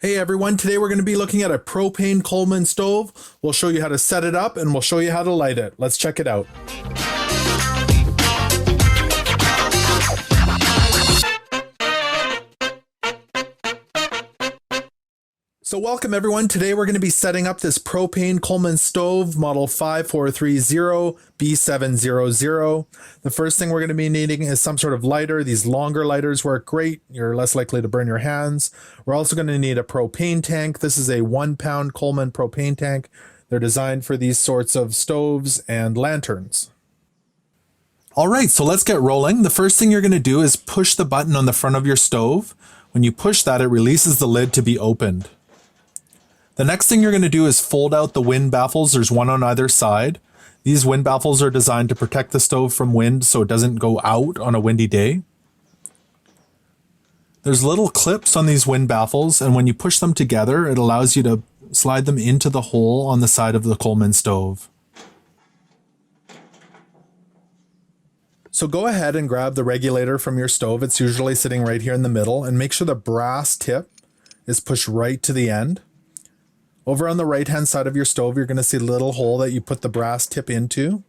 Hey everyone, today we're going to be looking at a propane Coleman stove. We'll show you how to set it up and we'll show you how to light it. Let's check it out. So welcome everyone. Today we're going to be setting up this propane Coleman stove model 5430B700. The first thing we're going to be needing is some sort of lighter. These longer lighters work great. You're less likely to burn your hands. We're also going to need a propane tank. This is a 1-pound Coleman propane tank. They're designed for these sorts of stoves and lanterns. All right, so let's get rolling. The first thing you're going to do is push the button on the front of your stove. When you push that, it releases the lid to be opened. The next thing you're going to do is fold out the wind baffles. There's one on either side. These wind baffles are designed to protect the stove from wind so it doesn't go out on a windy day. There's little clips on these wind baffles, and when you push them together, it allows you to slide them into the hole on the side of the Coleman stove. So go ahead and grab the regulator from your stove. It's usually sitting right here in the middle, and make sure the brass tip is pushed right to the end. Over on the right-hand side of your stove, you're going to see a little hole that you put the brass tip into.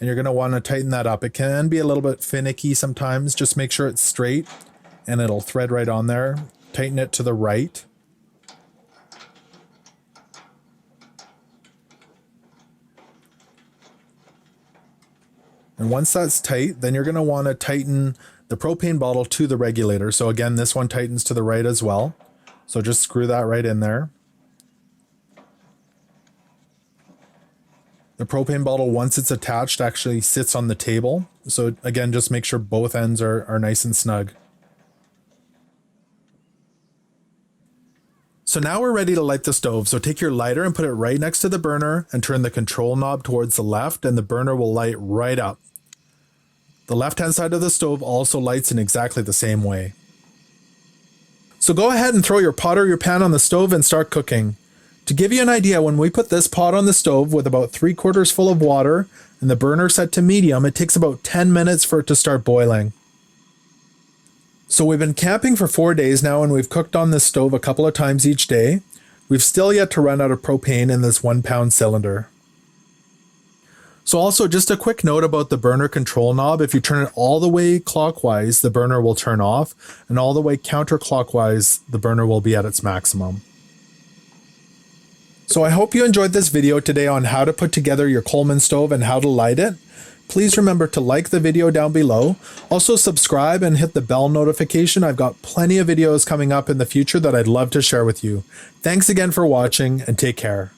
And you're going to want to tighten that up. It can be a little bit finicky sometimes. Just make sure it's straight and it'll thread right on there. Tighten it to the right. And once that's tight, then you're going to want to tighten the propane bottle to the regulator. So again, this one tightens to the right as well. So just screw that right in there. The propane bottle, once it's attached, actually sits on the table. So again, just make sure both ends are nice and snug. So now we're ready to light the stove. So take your lighter and put it right next to the burner and turn the control knob towards the left, and the burner will light right up. The left-hand side of the stove also lights in exactly the same way. So go ahead and throw your pot or your pan on the stove and start cooking. To give you an idea, when we put this pot on the stove with about 3/4 full of water and the burner set to medium, it takes about 10 minutes for it to start boiling. So we've been camping for 4 days now, and we've cooked on this stove a couple of times each day. We've still yet to run out of propane in this 1-pound cylinder. So also just a quick note about the burner control knob. If you turn it all the way clockwise, the burner will turn off, and all the way counterclockwise, the burner will be at its maximum. So I hope you enjoyed this video today on how to put together your Coleman stove and how to light it. Please remember to like the video down below. Also subscribe and hit the bell notification. I've got plenty of videos coming up in the future that I'd love to share with you. Thanks again for watching, and take care.